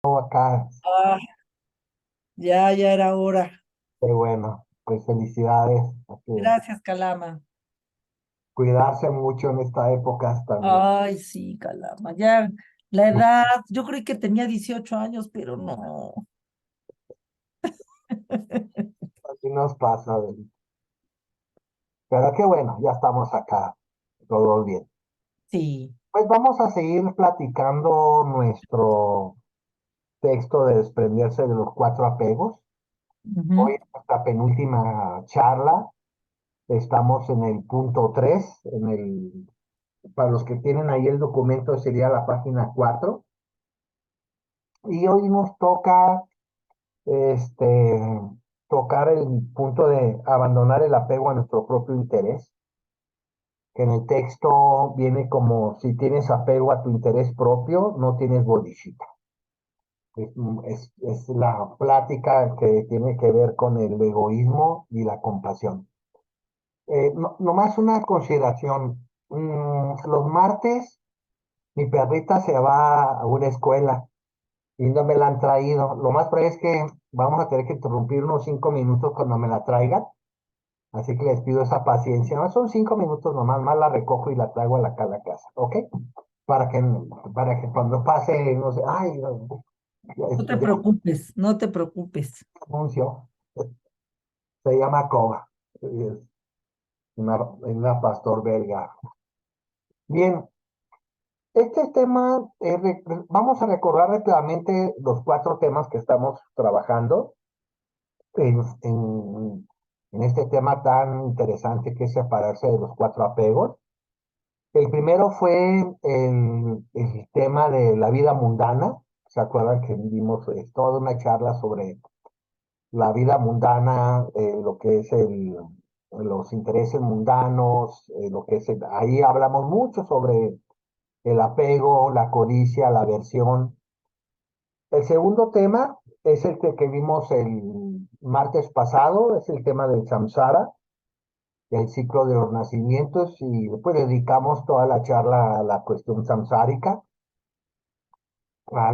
Acá, Ah, ya era hora. pero bueno, pues felicidades. Hay que Gracias, Calama. cuidarse mucho en esta época también. Ay, sí, Calama. Ya, la edad, yo creí que tenía 18 años, pero no. Así nos pasa, Abel. Pero qué bueno, ya estamos acá, todo bien. Sí. Pues vamos a seguir platicando nuestro texto de desprenderse de los cuatro apegos. Hoy Ujú, es nuestra penúltima charla. Estamos en el punto 3, para los que tienen ahí el documento sería la página 4. Y hoy nos toca este, tocar el punto de abandonar el apego a nuestro propio interés, que en el texto viene como si tienes apego a tu interés propio, no tienes bodhisattva. Es la plática que tiene que ver con el egoísmo y la compasión. Nomás una consideración. Los martes mi perrita se va a una escuela y no me la han traído. Lo más probable es que vamos a tener que interrumpir unos 5 minutos cuando me la traigan. Así que les pido esa paciencia. No son 5 minutos nomás, más la recojo y la traigo a la casa, ¿ok? Para que, para que cuando pase, no sé, ay, no, no te ya preocupes, no te preocupes. anunció. Se llama Koga. Es una pastor belga. Bien, este tema, vamos a recordar rápidamente los cuatro temas que estamos trabajando en este tema tan interesante que es separarse de los cuatro apegos. El primero fue el tema de la vida mundana. ¿Se acuerdan que vimos toda una charla sobre la vida mundana, lo que es los intereses mundanos, lo que es ahí hablamos mucho sobre el apego, la codicia, la aversión. El segundo tema es el que vimos el martes pasado, es el tema del samsara, el ciclo de los nacimientos, y después dedicamos toda la charla a la cuestión samsárica.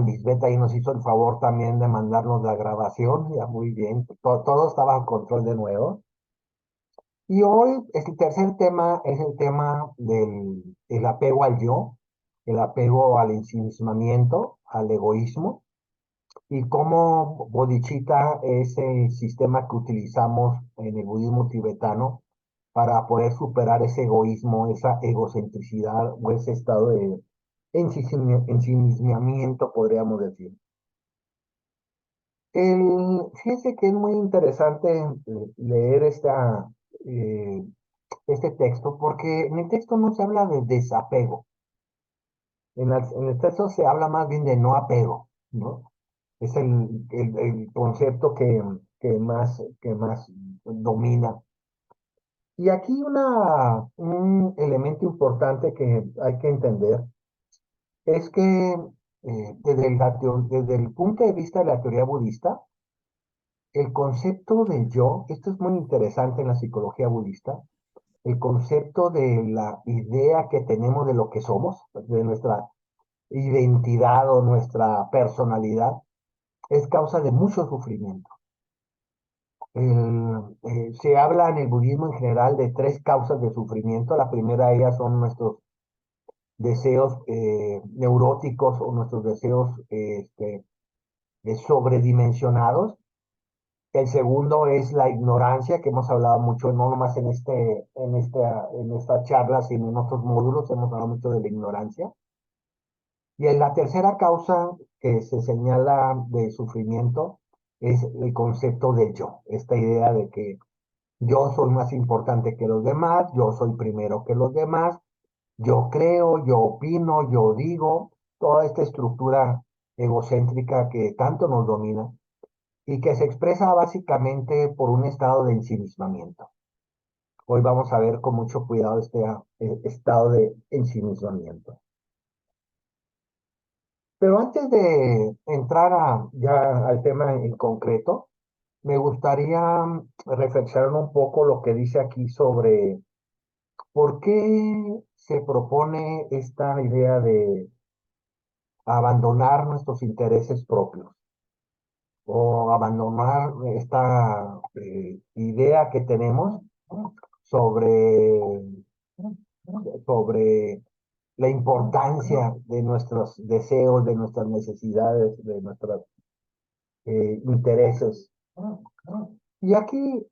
Lisbeth ahí nos hizo el favor también de mandarnos la grabación, ya muy bien, todo está bajo control de nuevo. Y hoy, este tercer tema es el tema del el apego al yo, el apego al ensimismamiento, al egoísmo, y cómo bodhicitta es el sistema que utilizamos en el budismo tibetano para poder superar ese egoísmo, esa egocentricidad o ese estado de ensimismamiento, podríamos decir. Fíjense que es muy interesante leer eh, este texto, porque en el texto no se habla de desapego, en el texto se habla más bien de no apego, ¿no? Es el concepto que más domina. Y aquí un elemento importante que hay que entender es que desde el punto de vista de la teoría budista, el concepto del yo, esto es muy interesante en la psicología budista, el concepto de la idea que tenemos de lo que somos, de nuestra identidad o nuestra personalidad, es causa de mucho sufrimiento. Se habla en el budismo en general de tres causas de sufrimiento. La primera de ellas son nuestros deseos neuróticos o nuestros deseos sobredimensionados. El segundo es la ignorancia, que hemos hablado mucho, no nomás en esta charla, sino en otros módulos, hemos hablado mucho de la ignorancia. Y en la tercera causa que se señala de sufrimiento es el concepto de yo, esta idea de que yo soy más importante que los demás, yo soy primero que los demás, yo creo, yo opino, yo digo, toda esta estructura egocéntrica que tanto nos domina y que se expresa básicamente por un estado de ensimismamiento. Hoy vamos a ver con mucho cuidado este estado de ensimismamiento. Pero antes de entrar ya al tema en concreto, me gustaría reflexionar un poco lo que dice aquí sobre por qué se propone esta idea abandonar nuestros intereses propios o abandonar esta idea que tenemos sobre, sobre la importancia de nuestros deseos, de nuestras necesidades, de nuestros intereses. Y aquí,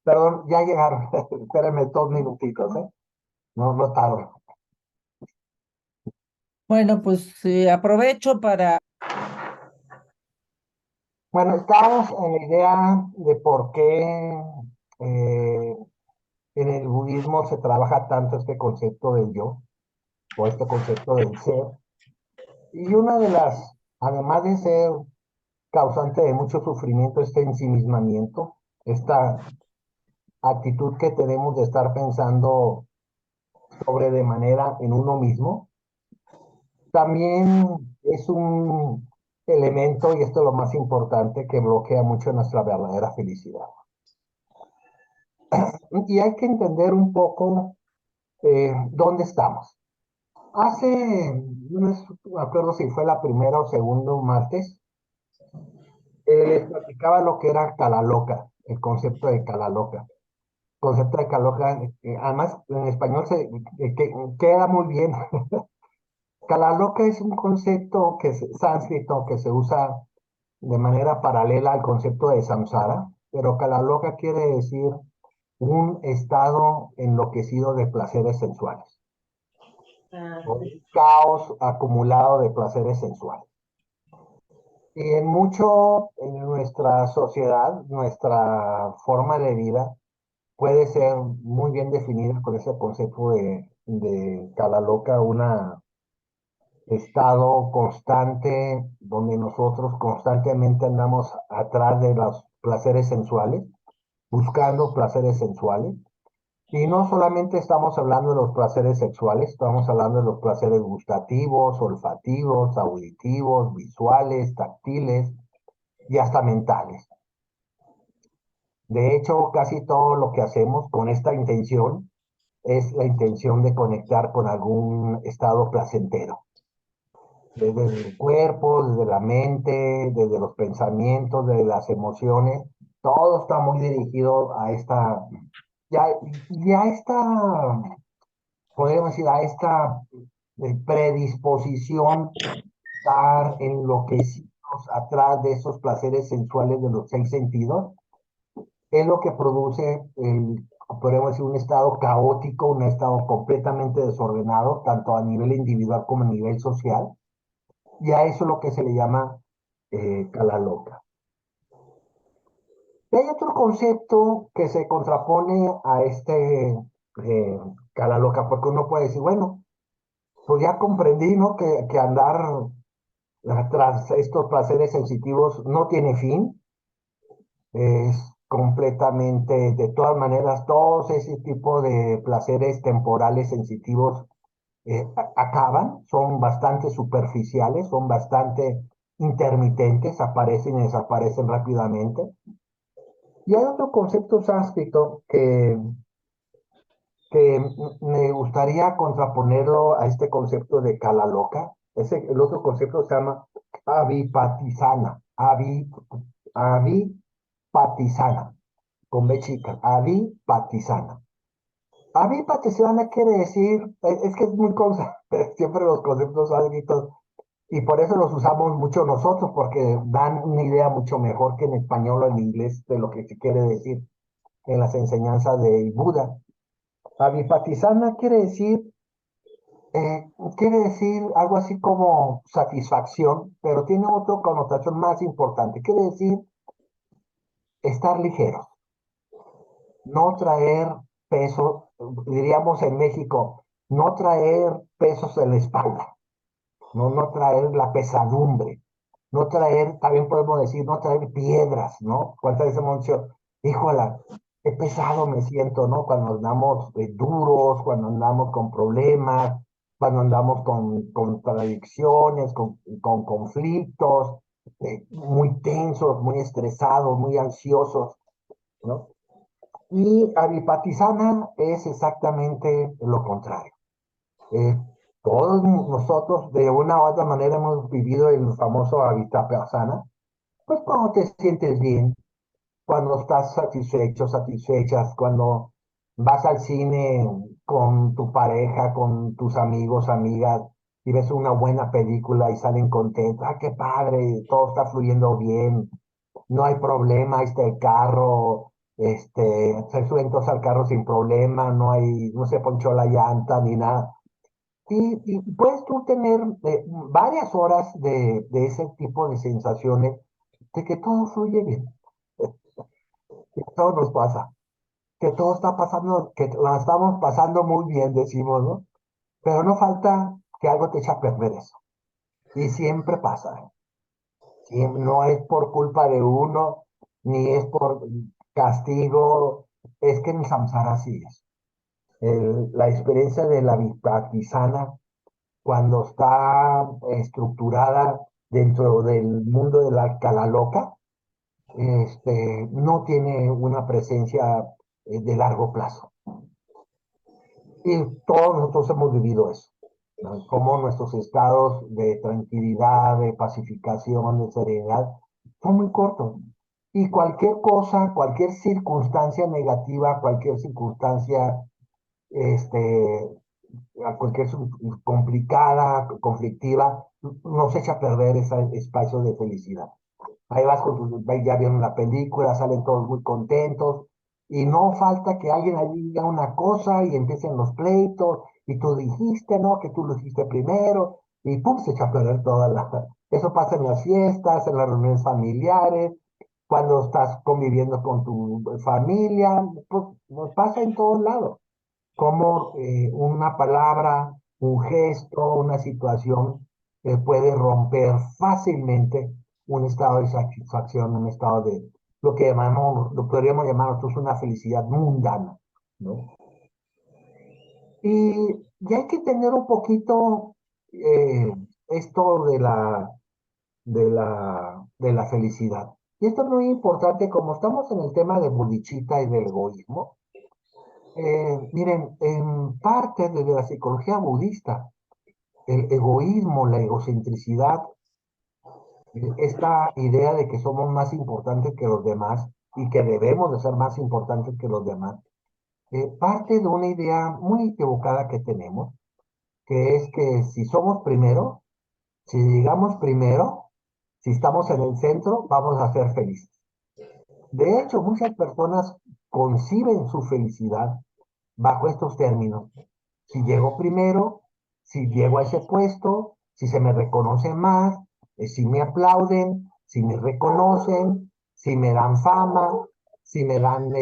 perdón, ya llegaron, espérenme 2 minutitos, ¿eh? No, no tardo. Bueno, pues aprovecho para... Bueno, estábamos en la idea de por qué eh, en el budismo se trabaja tanto este concepto del yo o este concepto del ser. Y una de las, además de ser causante de mucho sufrimiento, este ensimismamiento, esta actitud que tenemos de estar pensando sobre de manera en uno mismo, también es un elemento, y esto es lo más importante, que bloquea mucho nuestra verdadera felicidad. Y hay que entender un poco dónde estamos. No me acuerdo si fue la primera o segundo martes, les platicaba lo que era Calaloca, el concepto de Calaloca. Concepto de Calaloca, además en español queda muy bien. Calaloca es un concepto que es sánscrito que se usa de manera paralela al concepto de samsara, pero Calaloca quiere decir un estado enloquecido de placeres sensuales, o un caos acumulado de placeres sensuales. Y en mucho en nuestra sociedad, nuestra forma de vida puede ser muy bien definida con ese concepto de cada loca, un estado constante donde nosotros constantemente andamos atrás de los placeres sensuales, buscando placeres sensuales. Y no solamente estamos hablando de los placeres sexuales, estamos hablando de los placeres gustativos, olfativos, auditivos, visuales, táctiles y hasta mentales. De hecho, casi todo lo que hacemos con esta intención es la intención de conectar con algún estado placentero. Desde el cuerpo, desde la mente, desde los pensamientos, desde las emociones, todo está muy dirigido a ya, ya esta, podemos decir, a esta predisposición a estar enloquecidos atrás de esos placeres sensuales de los 6 sentidos, es lo que produce, podemos decir, un estado caótico, un estado completamente desordenado, tanto a nivel individual como a nivel social, y a eso es lo que se le llama cala loca. Y hay otro concepto que se contrapone a este cala loca, porque uno puede decir, bueno, pues ya comprendí, ¿no? Que andar tras estos placeres sensitivos no tiene fin, es completamente, de todas maneras, todos ese tipo de placeres temporales sensitivos acaban, son bastante superficiales, son bastante intermitentes, aparecen y desaparecen rápidamente. Y hay otro concepto sánscrito que me gustaría contraponerlo a este concepto de kala loca. El otro concepto se llama avipatisana, avipatisana, con B chica, avipatisana. Avipatisana quiere decir, es que es muy cosa, siempre los conceptos sánscritos, y por eso los usamos mucho nosotros, porque dan una idea mucho mejor que en español o en inglés de lo que se quiere decir en las enseñanzas de Buda. Avipatisana quiere decir algo así como satisfacción, pero tiene otra connotación más importante. Quiere decir estar ligeros, no traer peso, diríamos en México, no traer pesos en la espalda, no traer la pesadumbre, no traer, también podemos decir, no traer piedras, ¿no? ¿Cuántas veces hemos dicho, híjola, qué pesado me siento, ¿no? Cuando andamos duros, cuando andamos con problemas, cuando andamos con contradicciones, con conflictos, muy tensos, muy estresados, muy ansiosos, ¿no? Y avipatizana es exactamente lo contrario. Todos nosotros de una u otra manera hemos vivido el famoso Vipassana. Pues cuando te sientes bien, cuando estás satisfecho, satisfechas, cuando vas al cine con tu pareja, con tus amigos, amigas, y ves una buena película y salen contentos, ¡ah, qué padre! Todo está fluyendo bien, no hay problema, ahí está el carro, se suben todos al carro sin problema, no se ponchó la llanta ni nada. Y puedes tú tener varias horas de ese tipo de sensaciones de que todo fluye bien, que todo nos pasa, que todo está pasando, que la estamos pasando muy bien, decimos, ¿no? Pero no falta que algo te echa a perder eso. Y siempre pasa, ¿eh? No es por culpa de uno, ni es por castigo, es que en el samsara así es. La experiencia de la vipassana, cuando está estructurada dentro del mundo de la cala loca, no tiene una presencia de largo plazo. Y todos nosotros hemos vivido eso, ¿no? Como nuestros estados de tranquilidad, de pacificación, de serenidad, son muy cortos. Y cualquier cosa, cualquier circunstancia negativa, cualquier circunstancia, este, cualquier complicada, conflictiva, nos echa a perder ese espacio de felicidad. Ahí vas con ya vieron la película, salen todos muy contentos, y no falta que alguien allí diga una cosa y empiecen los pleitos, y tú dijiste, ¿no? Que tú lo hiciste primero, y pum, se echa a perder toda la... Eso pasa en las fiestas, en las reuniones familiares, cuando estás conviviendo con tu familia, pues pasa en todos lados cómo una palabra, un gesto, una situación puede romper fácilmente un estado de satisfacción, un estado de lo que llamamos, lo podríamos llamar nosotros una felicidad mundana, ¿no? Y hay que tener un poquito esto de la felicidad. Y esto es muy importante, como estamos en el tema de bodhicitta y del egoísmo. Miren, en parte desde la psicología budista, el egoísmo, la egocentricidad, esta idea de que somos más importantes que los demás y que debemos de ser más importantes que los demás, parte de una idea muy equivocada que tenemos, que es que si somos primero, si llegamos primero, si estamos en el centro, vamos a ser felices. De hecho, muchas personas conciben su felicidad bajo estos términos. Si llego primero, si llego a ese puesto, si se me reconoce más, si me aplauden, si me reconocen, si me dan fama, si me dan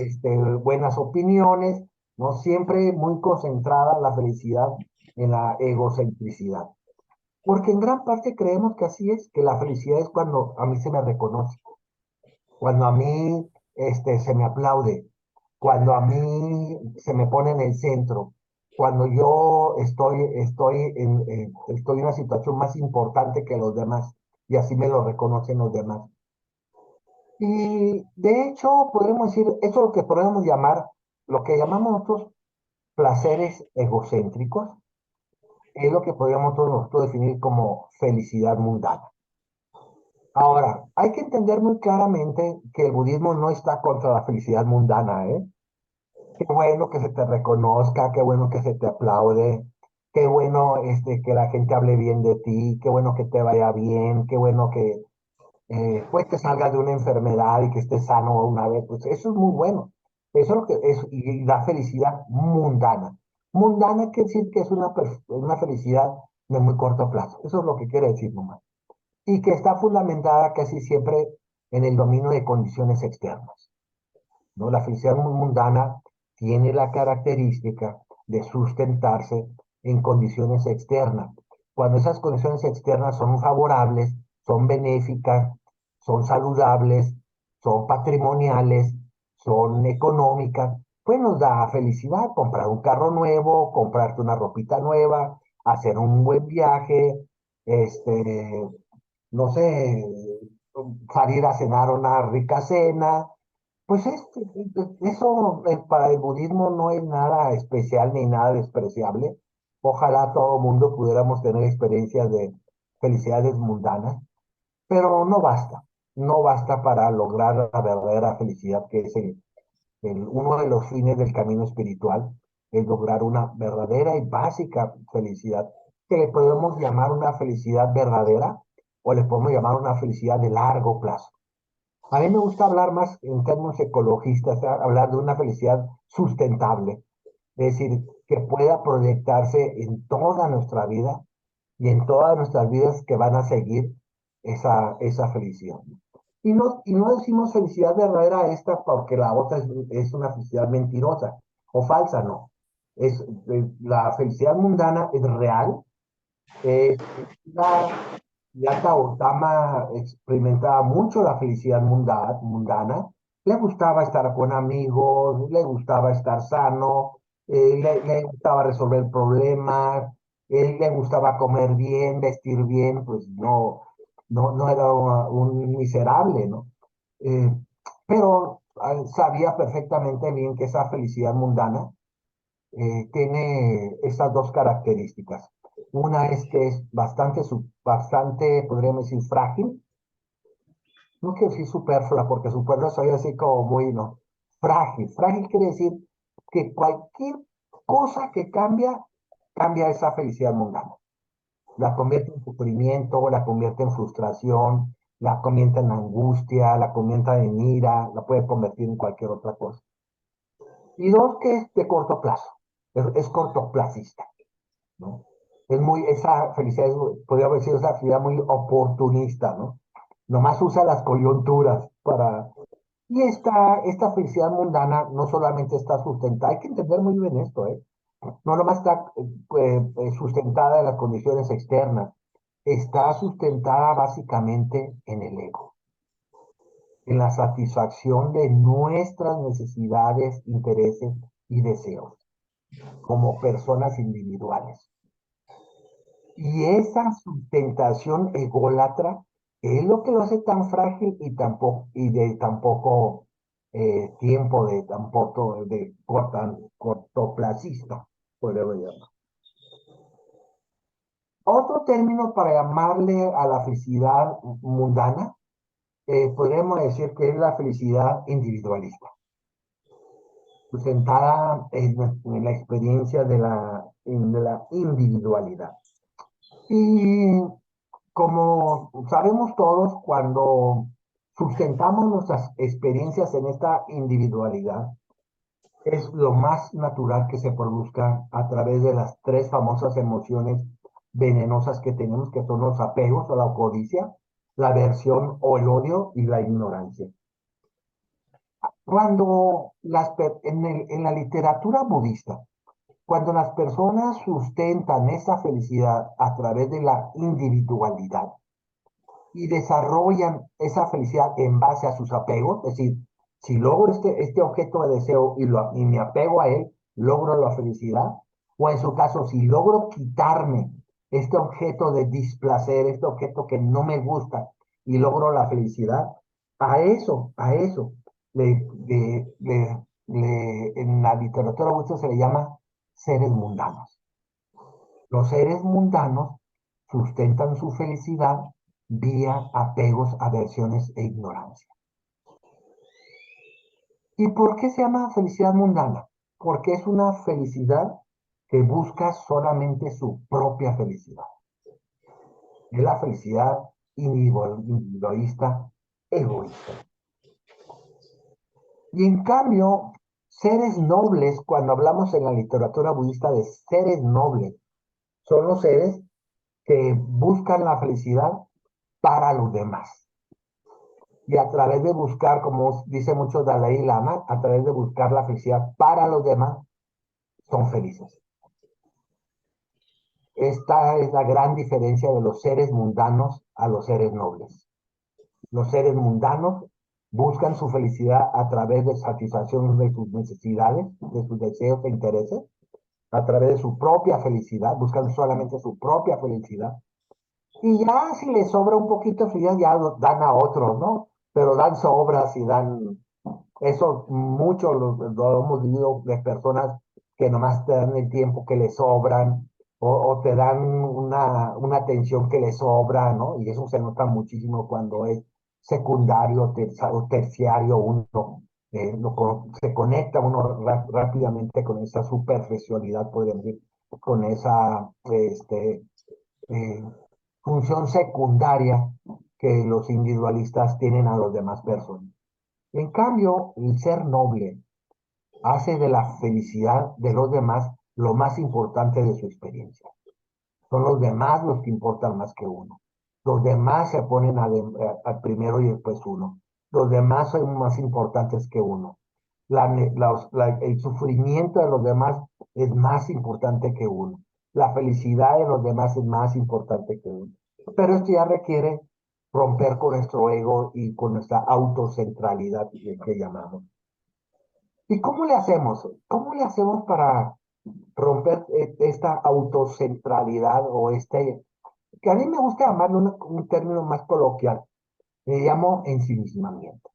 buenas opiniones, no siempre muy concentrada la felicidad en la egocentricidad. Porque en gran parte creemos que así es, que la felicidad es cuando a mí se me reconoce, cuando a mí se me aplaude, cuando a mí se me pone en el centro, cuando yo estoy en una situación más importante que los demás y así me lo reconocen los demás. Y de hecho, podemos decir, eso es lo que podemos llamar, lo que llamamos nosotros placeres egocéntricos, es lo que podríamos nosotros definir como felicidad mundana. Ahora, hay que entender muy claramente que el budismo no está contra la felicidad mundana, ¿eh? Qué bueno que se te reconozca, qué bueno que se te aplaude, qué bueno que la gente hable bien de ti, qué bueno que te vaya bien, qué bueno que pues te salgas de una enfermedad y que estés sano una vez, pues eso es muy bueno. Eso es lo que es, y la felicidad mundana. Mundana quiere decir que es una felicidad de muy corto plazo. Eso es lo que quiere decir nomás. Y que está fundamentada casi siempre en el dominio de condiciones externas, ¿no? La felicidad mundana tiene la característica de sustentarse en condiciones externas. Cuando esas condiciones externas son favorables, son benéficas, son saludables, son patrimoniales, son económicas, pues nos da felicidad comprar un carro nuevo, comprarte una ropita nueva, hacer un buen viaje, no sé, salir a cenar una rica cena, pues eso para el budismo no es nada especial ni nada despreciable. Ojalá todo el mundo pudiéramos tener experiencias de felicidades mundanas, pero no basta. No basta para lograr la verdadera felicidad, que es uno de los fines del camino espiritual, es lograr una verdadera y básica felicidad, que le podemos llamar una felicidad verdadera o le podemos llamar una felicidad de largo plazo. A mí me gusta hablar más en términos ecologistas, hablar de una felicidad sustentable, es decir, que pueda proyectarse en toda nuestra vida y en todas nuestras vidas que van a seguir esa felicidad. Y no decimos felicidad verdadera a esta porque la otra es una felicidad mentirosa o falsa, no. La felicidad mundana es real. Ya Gautama experimentaba mucho la felicidad mundana. Le gustaba estar con amigos, le gustaba estar sano, le gustaba resolver problemas, le gustaba comer bien, vestir bien, pues no era un miserable, ¿no? Eh, pero sabía perfectamente bien que esa felicidad mundana tiene estas dos características. Una es que es bastante, podríamos decir, frágil. No quiero decir superflua, porque superflua soy así como muy, no. Frágil. Frágil quiere decir que cualquier cosa que cambia esa felicidad mundana. La convierte en sufrimiento, la convierte en frustración, la convierte en angustia, la convierte en ira, la puede convertir en cualquier otra cosa. Y dos, que es de corto plazo, es cortoplacista, ¿no? Esa felicidad, podríamos decir, esa felicidad muy oportunista, ¿no? Nomás usa las coyunturas para... Y esta felicidad mundana no solamente está sustentada, hay que entender muy bien esto, ¿eh? No nomás está sustentada en las condiciones externas, está sustentada básicamente en el ego, en la satisfacción de nuestras necesidades, intereses y deseos como personas individuales. Y esa sustentación ególatra es lo que lo hace tan frágil y de tan poco tiempo, de tan cortoplacista, podemos llamar. Otro término para llamarle a la felicidad mundana, podríamos decir que es la felicidad individualista, sustentada en la experiencia de la individualidad. Y como sabemos todos, cuando sustentamos nuestras experiencias en esta individualidad, es lo más natural que se produzca a través de las tres famosas emociones venenosas que tenemos, que son los apegos o la codicia, la aversión o el odio y la ignorancia. En la literatura budista, cuando las personas sustentan esa felicidad a través de la individualidad, y desarrollan esa felicidad en base a sus apegos, es decir, si logro este objeto de deseo y me apego a él, logro la felicidad, o en su caso, si logro quitarme este objeto de displacer, este objeto que no me gusta, y logro la felicidad, a eso, le, le- en la literatura budista se le llama seres mundanos. Los seres mundanos sustentan su felicidad vía apegos, aversiones e ignorancia. ¿Y por qué se llama felicidad mundana? Porque es una felicidad que busca solamente su propia felicidad. Es la felicidad individualista, egoísta. Y en cambio, seres nobles, cuando hablamos en la literatura budista de seres nobles, son los seres que buscan la felicidad para los demás. Y a través de buscar, como dice mucho Dalai Lama, a través de buscar la felicidad para los demás, son felices. Esta es la gran diferencia de los seres mundanos a los seres nobles. Los seres mundanos buscan su felicidad a través de satisfacción de sus necesidades, de sus deseos e intereses, a través de su propia felicidad, buscan solamente su propia felicidad. Y ya si les sobra un poquito de felicidad, ya lo dan a otros, ¿no? Pero dan sobras y dan eso. Mucho lo hemos vivido de personas que nomás te dan el tiempo que les sobran o te dan una atención que les sobra, ¿no? Y eso se nota muchísimo cuando es secundario o terciario uno. Se conecta uno rápidamente con esa superficialidad, podríamos decir, con esa eh, función secundaria que los individualistas tienen a los demás personas. En cambio, el ser noble hace de la felicidad de los demás lo más importante de su experiencia. Son los demás los que importan más que uno. Los demás se ponen al primero y después uno. Los demás son más importantes que uno. El sufrimiento de los demás es más importante que uno. La felicidad de los demás es más importante que uno. Pero esto ya requiere romper con nuestro ego y con nuestra autocentralidad que llamamos. ¿Y cómo le hacemos? ¿Cómo le hacemos para romper esta autocentralidad o que a mí me gusta llamarlo un término más coloquial, le llamo ensimismamiento,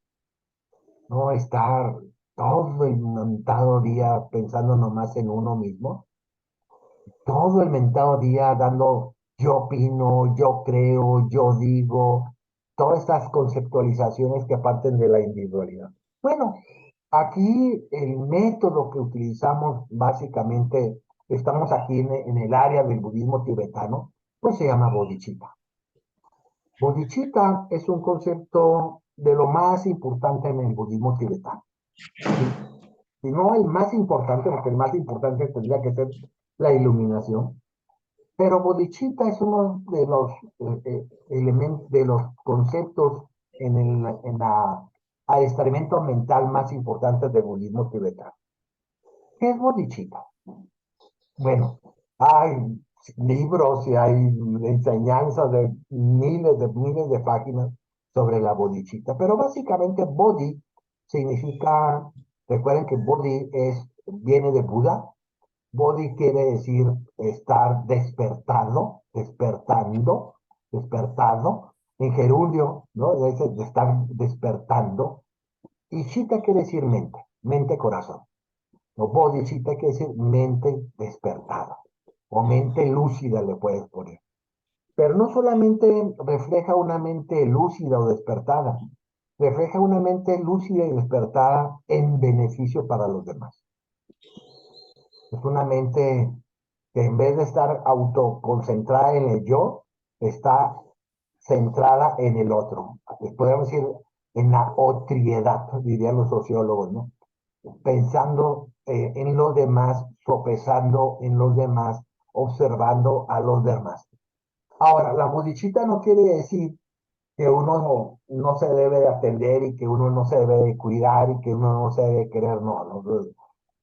no estar todo el mentado día pensando nomás en uno mismo, todo el mentado día dando yo opino, yo creo, yo digo, todas estas conceptualizaciones que parten de la individualidad. Bueno, aquí el método que utilizamos básicamente, estamos aquí en el área del budismo tibetano, pues se llama bodhicitta. Bodhicitta es un concepto de lo más importante en el budismo tibetano. ¿Sí? Y no el más importante, porque el más importante tendría que ser la iluminación. Pero bodhicitta es uno de los elementos, de los conceptos en la adiestramiento mental más importantes del budismo tibetano. ¿Qué es bodhicitta? Bueno, hay libros y hay enseñanzas de miles de páginas sobre la bodhicitta, pero básicamente bodhi significa, recuerden que viene de Buda. Bodhi quiere decir estar despertado, despertado, en gerundio, ¿no? De estar despertando. Y chitta quiere decir mente, corazón. No, bodhicitta quiere decir mente despertada o mente lúcida le puedes poner. Pero no solamente refleja una mente lúcida o despertada, refleja una mente lúcida y despertada en beneficio para los demás. Es una mente que en vez de estar autoconcentrada en el yo, está centrada en el otro. Podemos decir en la otriedad, dirían los sociólogos, ¿no? Pensando en los demás, sopesando en los demás, observando a los demás. Ahora, la bodhicitta no quiere decir que uno no se debe de atender y que uno no se debe de cuidar y que uno no se debe querer,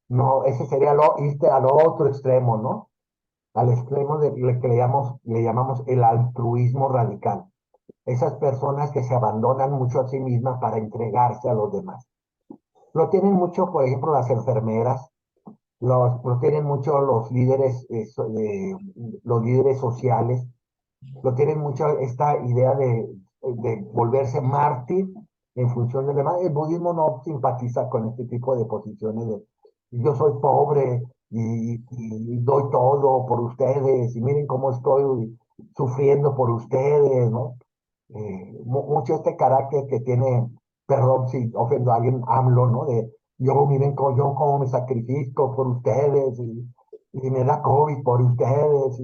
no, ese sería irte al otro extremo, ¿no? Al extremo de lo que le llamamos el altruismo radical. Esas personas que se abandonan mucho a sí mismas para entregarse a los demás. Lo tienen mucho, por ejemplo, las enfermeras, lo tienen mucho los líderes sociales, lo tienen mucho esta idea de volverse mártir en función de demás. El budismo no simpatiza con este tipo de posiciones de yo soy pobre y doy todo por ustedes y miren cómo estoy sufriendo por ustedes, ¿no? Mucho este carácter que tiene, perdón si ofendo a alguien, AMLO, ¿no? De yo, miren cómo me sacrifico por ustedes y me da COVID por ustedes.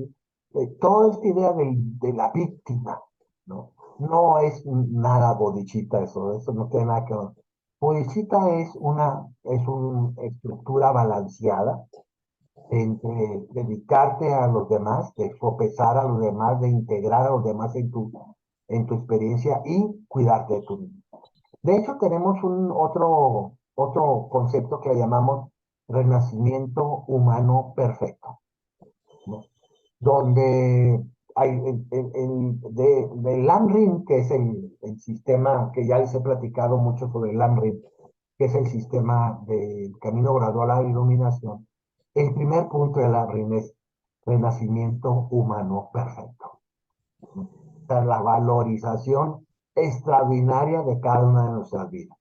Toda esta idea de la víctima, ¿no? No es nada bodhicitta eso no tiene nada que ver. Bodhicitta es una estructura balanceada entre dedicarte a los demás, de sopesar a los demás, de integrar a los demás en tu experiencia y cuidarte de tu vida. De hecho, tenemos otro concepto que llamamos renacimiento humano perfecto, ¿no? Donde hay del Lamrim, que es el sistema que ya les he platicado mucho sobre el Lamrim, que es el sistema del camino gradual a la iluminación. El primer punto de Lamrim es renacimiento humano perfecto. O sea, la valorización extraordinaria de cada una de nuestras vidas.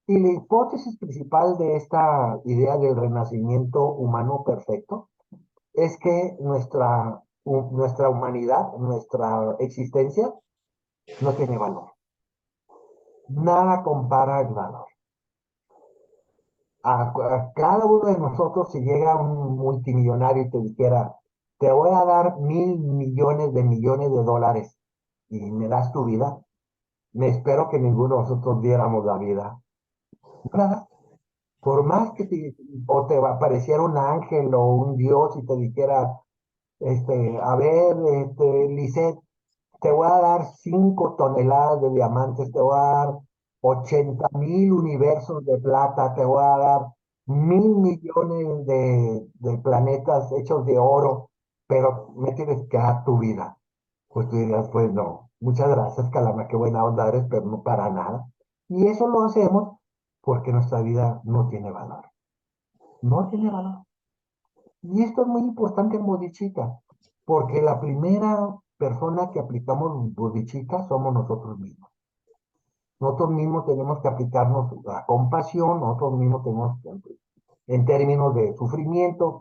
Y la hipótesis principal de esta idea del renacimiento humano perfecto es que nuestra humanidad, nuestra existencia, no tiene valor. Nada compara el valor. A cada uno de nosotros, si llega un multimillonario y te dijera, te voy a dar millones de dólares y me das tu vida, me espero que ninguno de nosotros diéramos la vida. Nada. Por más que o te apareciera un ángel o un Dios y te dijera, a ver, Lisette, te voy a dar 5 toneladas de diamantes, te voy a dar 80.000 universos de plata, te voy a dar 1.000 millones de planetas hechos de oro, pero me tienes que dar tu vida. Pues tú dirías, pues no, muchas gracias, Calama, qué buena onda eres, pero no para nada. Y eso lo hacemos porque nuestra vida no tiene valor. No tiene valor. Y esto es muy importante en bodhicitta, porque la primera persona que aplicamos bodhicitta somos nosotros mismos. Nosotros mismos tenemos que aplicarnos la compasión, nosotros mismos tenemos que, en términos de sufrimiento,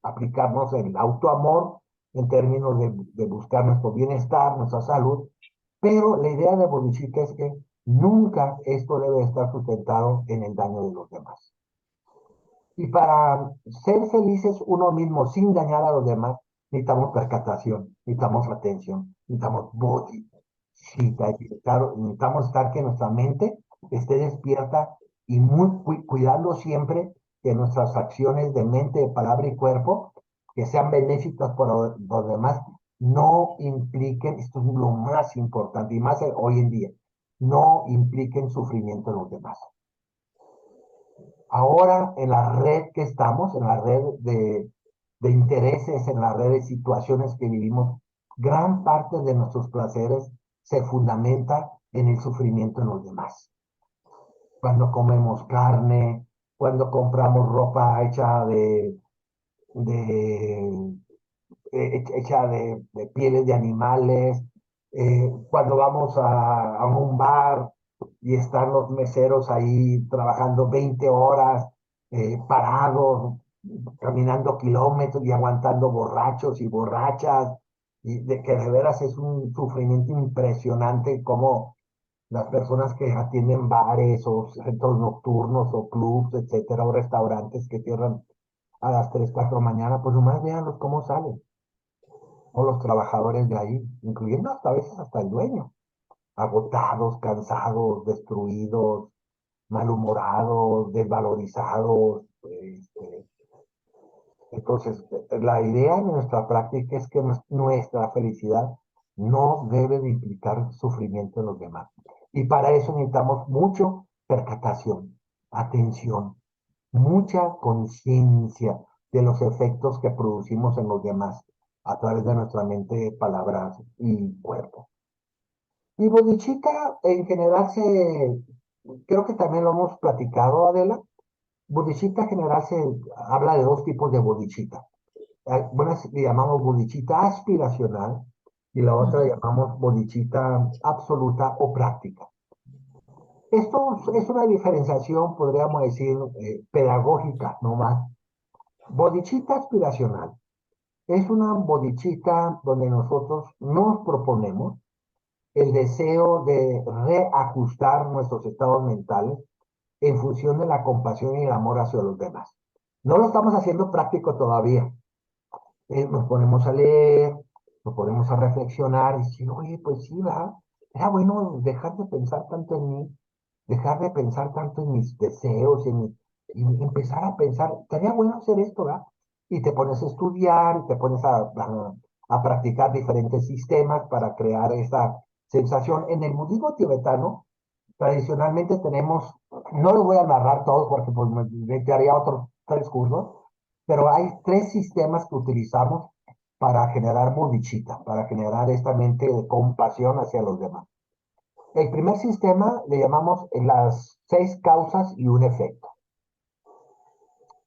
aplicarnos el autoamor, en términos de buscar nuestro bienestar, nuestra salud. Pero la idea de bodhicitta es que nunca esto debe estar sustentado en el daño de los demás. Y para ser felices uno mismo sin dañar a los demás, necesitamos percatación, necesitamos atención, necesitamos bodhicitta, necesitamos estar que nuestra mente esté despierta y cuidando siempre que nuestras acciones de mente, palabra y cuerpo, que sean benéficas para los demás, no impliquen, esto es lo más importante y más hoy en día, no impliquen sufrimiento en los demás. Ahora en la red que estamos, en la red de intereses, en la red de situaciones que vivimos, gran parte de nuestros placeres se fundamenta en el sufrimiento en los demás. Cuando comemos carne, cuando compramos ropa de hecha de pieles de animales, cuando vamos a un bar y están los meseros ahí trabajando 20 horas, parados, caminando kilómetros y aguantando borrachos y borrachas, y que de veras es un sufrimiento impresionante como las personas que atienden bares o centros nocturnos o clubs, etcétera, o restaurantes que cierran a las 3 4 de la mañana, pues nomás véanlos cómo salen o los trabajadores de ahí, incluyendo hasta a veces hasta el dueño, agotados, cansados, destruidos, malhumorados, desvalorizados. Entonces, la idea de nuestra práctica es que nuestra felicidad no debe de implicar sufrimiento en los demás. Y para eso necesitamos mucho percatación, atención, mucha conciencia de los efectos que producimos en los demás a través de nuestra mente, palabras y cuerpo. Y bodhicitta en general creo que también lo hemos platicado, Adela. Bodhicitta en general se habla de dos tipos de bodhicitta. Una le llamamos bodhicitta aspiracional y la otra le llamamos bodhicitta absoluta o práctica. Esto es una diferenciación, podríamos decir, pedagógica, no más. Bodhicitta aspiracional es una bodhicitta donde nosotros nos proponemos el deseo de reajustar nuestros estados mentales en función de la compasión y el amor hacia los demás. No lo estamos haciendo práctico todavía. Nos ponemos a leer, nos ponemos a reflexionar y decir, oye, pues sí, ¿verdad? Era bueno dejar de pensar tanto en mí, dejar de pensar tanto en mis deseos, y empezar a pensar, estaría bueno hacer esto, ¿verdad? Y te pones a estudiar, te pones a practicar diferentes sistemas para crear esa sensación. En el budismo tibetano, tradicionalmente tenemos, no lo voy a narrar todos porque pues me haría otros 3 cursos, pero hay 3 sistemas que utilizamos para generar bodhicitta, para generar esta mente de compasión hacia los demás. El primer sistema le llamamos las 6 causas y un efecto.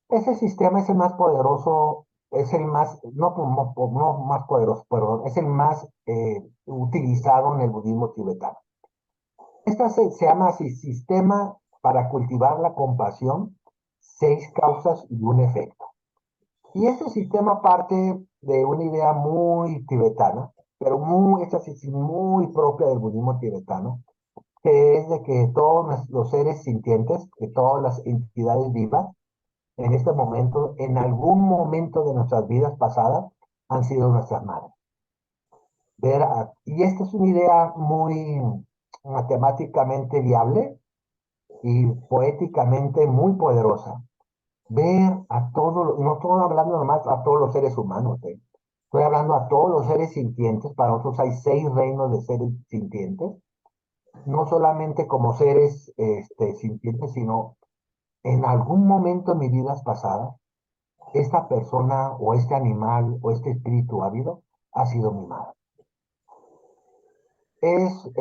Ese sistema es el más poderoso, es el más, no más poderoso, perdón, es el más utilizado en el budismo tibetano. Esta se llama así, sistema para cultivar la compasión, 6 causas y un efecto. Y este sistema parte de una idea muy tibetana, pero muy, esta sí, sí, muy propia del budismo tibetano, que es de que todos los seres sintientes, que todas las entidades vivas, en este momento, en algún momento de nuestras vidas pasadas, han sido nuestras madres. Y esta es una idea muy matemáticamente viable y poéticamente muy poderosa. Ver a todos, no estoy hablando nomás a todos los seres humanos, ¿eh? Estoy hablando a todos los seres sintientes. Para nosotros hay 6 reinos de seres sintientes, no solamente como seres sintientes, sino en algún momento en mi vida pasada, esta persona o este animal o este espíritu ávido ha sido mi madre. Es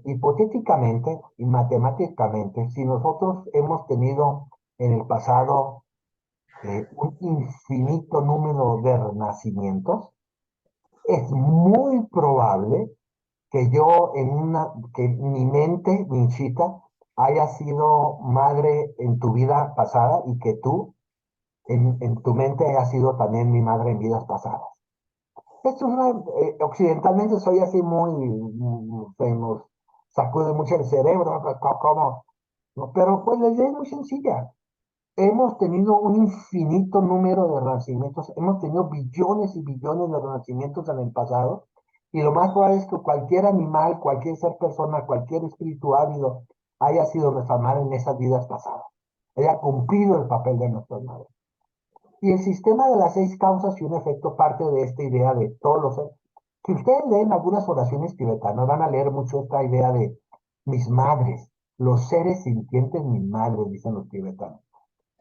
hipotéticamente y matemáticamente, si nosotros hemos tenido en el pasado un infinito número de renacimientos, es muy probable que yo que mi mente, mi chita, haya sido madre en tu vida pasada y que tú en tu mente hayas sido también mi madre en vidas pasadas. Esto es occidentalmente soy así se nos sacude mucho el cerebro, ¿cómo? No, pero pues la idea es muy sencilla. Hemos tenido un infinito número de renacimientos, hemos tenido billones y billones de renacimientos en el pasado, y lo más probable es que cualquier animal, cualquier ser persona, cualquier espíritu ávido haya sido nuestra madre en esas vidas pasadas, haya cumplido el papel de nuestra madre. Y el sistema de las 6 causas y un efecto parte de esta idea de todos los... Si ustedes leen algunas oraciones tibetanas, van a leer mucho esta idea de mis madres, los seres sintientes, mis madres, dicen los tibetanos.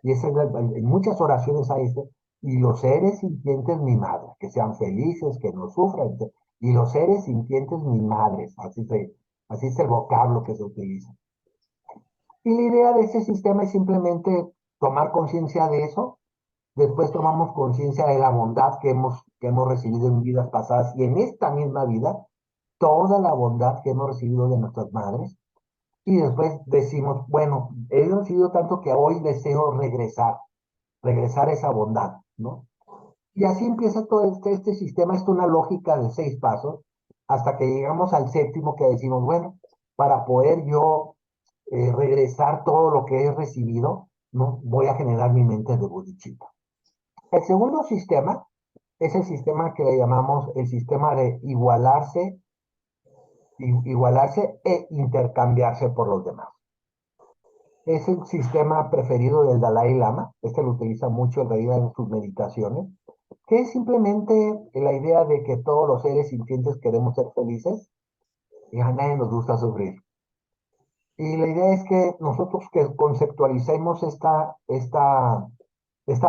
Y en muchas oraciones hay este, y los seres sintientes, mi madre, que sean felices, que no sufran, y los seres sintientes, mi madre, así es el vocablo que se utiliza. Y la idea de ese sistema es simplemente tomar conciencia de eso. Después tomamos conciencia de la bondad que hemos recibido en vidas pasadas y en esta misma vida, toda la bondad que hemos recibido de nuestras madres. Y después decimos, bueno, he recibido tanto que hoy deseo regresar esa bondad, ¿no? Y así empieza todo este sistema, es una lógica de 6 pasos, hasta que llegamos al séptimo que decimos, bueno, para poder yo regresar todo lo que he recibido, ¿no? Voy a generar mi mente de bodhicitta. El segundo sistema es el sistema que le llamamos el sistema de igualarse e intercambiarse por los demás. Es el sistema preferido del Dalai Lama. Este lo utiliza mucho en realidad en sus meditaciones, que es simplemente la idea de que todos los seres sintientes queremos ser felices y a nadie nos gusta sufrir. Y la idea es que nosotros que conceptualicemos esta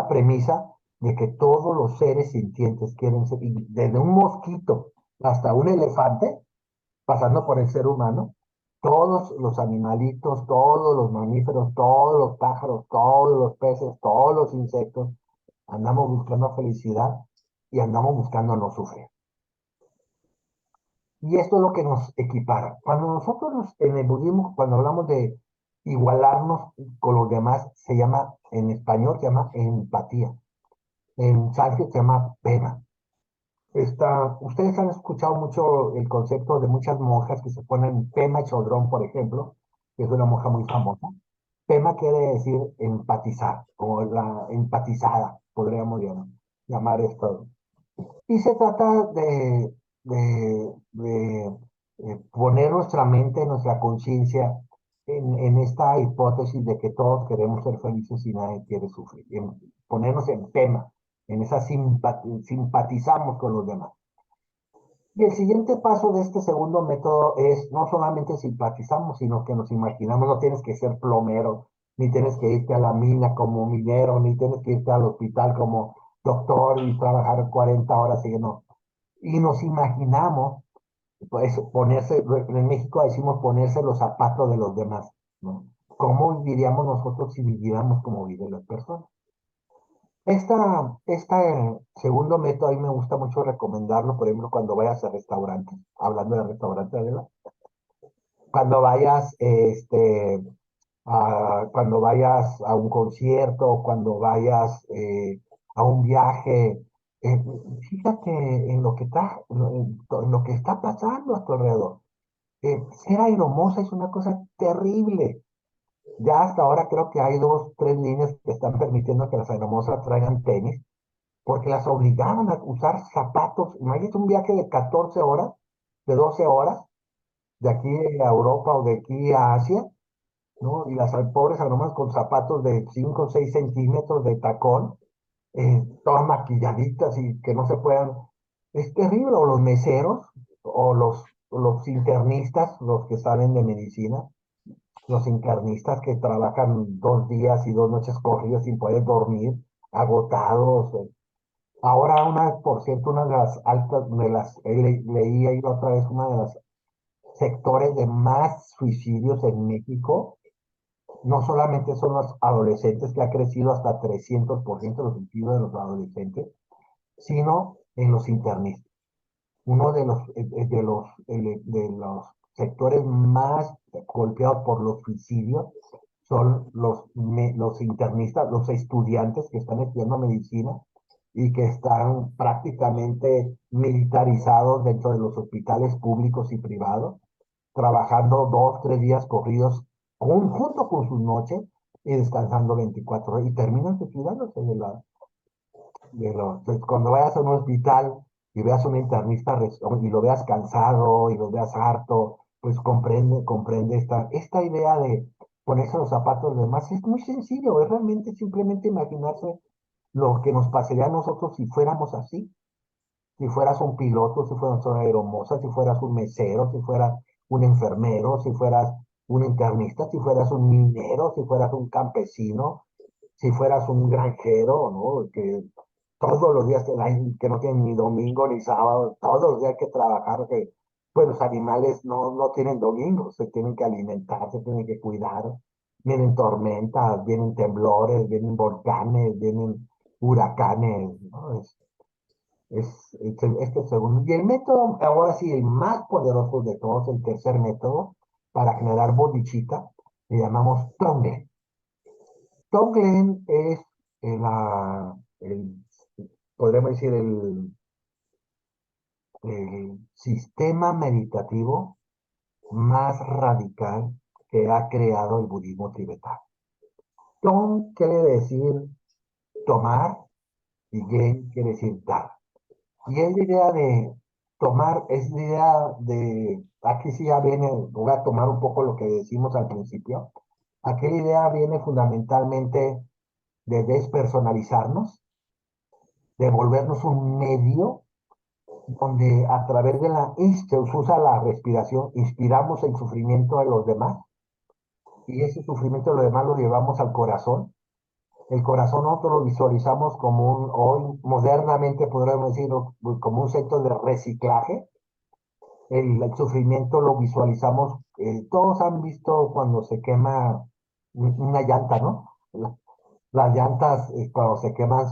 premisa de que todos los seres sintientes quieren ser, desde un mosquito hasta un elefante, pasando por el ser humano, todos los animalitos, todos los mamíferos, todos los pájaros, todos los peces, todos los insectos, andamos buscando felicidad y andamos buscando no sufrir. Y esto es lo que nos equipara. Cuando nosotros en el budismo, cuando hablamos de igualarnos con los demás, se llama, en español se llama empatía. En sánscrito se llama pena. Ustedes han escuchado mucho el concepto de muchas monjas que se ponen Pema Chodrón, por ejemplo, que es una monja muy famosa. Pema quiere decir empatizar, como la empatizada, podríamos llamar esto. Y se trata de poner nuestra mente, nuestra conciencia en esta hipótesis de que todos queremos ser felices y nadie quiere sufrir. Ponernos en tema, en esa simpatizamos con los demás. Y el siguiente paso de este segundo método es no solamente simpatizamos, sino que nos imaginamos, no tienes que ser plomero, ni tienes que irte a la mina como minero, ni tienes que irte al hospital como doctor y trabajar 40 horas y no. Y nos imaginamos, pues, en México decimos ponerse los zapatos de los demás, ¿no? ¿Cómo viviríamos nosotros si viviéramos como viven las personas? Este segundo método a mí me gusta mucho recomendarlo, por ejemplo, cuando vayas a restaurantes, hablando de restaurantes, ¿verdad? Cuando vayas, cuando vayas a un concierto, cuando vayas a un viaje. Eh, Fíjate en lo que está, en lo que está pasando a tu alrededor. Ser aeromoza es una cosa terrible. Ya hasta ahora creo que hay dos, tres líneas que están permitiendo que las aeromosas traigan tenis, porque las obligaban a usar zapatos. Imagínate un viaje de 14 horas, de 12 horas, de aquí a Europa o de aquí a Asia, ¿no? Y las pobres aromas con zapatos de 5 o 6 centímetros de tacón, todas maquilladitas y que no se puedan. Es terrible. O los meseros, o los internistas, los que saben de medicina, los internistas que trabajan 2 días y 2 noches corridas sin poder dormir, agotados. Ahora por cierto, una de las altas, leí ahí otra vez, una de las sectores de más suicidios en México, no solamente son los adolescentes, que ha crecido hasta 300% los suicidios de los adolescentes, sino en los internistas. Uno de los sectores más golpeados por los suicidios son los internistas, los estudiantes que están estudiando medicina y que están prácticamente militarizados dentro de los hospitales públicos y privados, trabajando 2, 3 días corridos junto con sus noches y descansando 24 horas y terminan suicidándose pues, cuando vayas a un hospital y veas a un internista y lo veas cansado y lo veas harto, pues comprende esta idea de ponerse los zapatos de demás. Es muy sencillo, es realmente simplemente imaginarse lo que nos pasaría a nosotros si fuéramos así. Si fueras un piloto, si fueras una aeromoza, si fueras un mesero, si fueras un enfermero, si fueras un internista, si fueras un minero, si fueras un campesino, si fueras un granjero, ¿no? Que todos los días que no tienen ni domingo ni sábado, todos los días hay que trabajar, que pues los animales no tienen domingo, se tienen que alimentar, se tienen que cuidar. Vienen tormentas, vienen temblores, vienen volcanes, vienen huracanes, ¿no? Este segundo. Y el método, ahora sí, el más poderoso de todos, el tercer método, para generar bodichita, le llamamos Tonglen. Tonglen es podríamos decir, el sistema meditativo más radical que ha creado el budismo tibetano. Tong quiere decir tomar y Gen quiere decir dar. Y es la idea de tomar, es la idea de, aquí sí ya viene, voy a tomar un poco lo que decimos al principio, aquí la idea viene fundamentalmente de despersonalizarnos, de volvernos un medio donde a través de se usa la respiración, inspiramos el sufrimiento de los demás y ese sufrimiento de los demás lo llevamos al corazón. El corazón nosotros lo visualizamos hoy modernamente podríamos decirlo, como un centro de reciclaje. El sufrimiento lo visualizamos, todos han visto cuando se quema una llanta, ¿no? Las llantas cuando se queman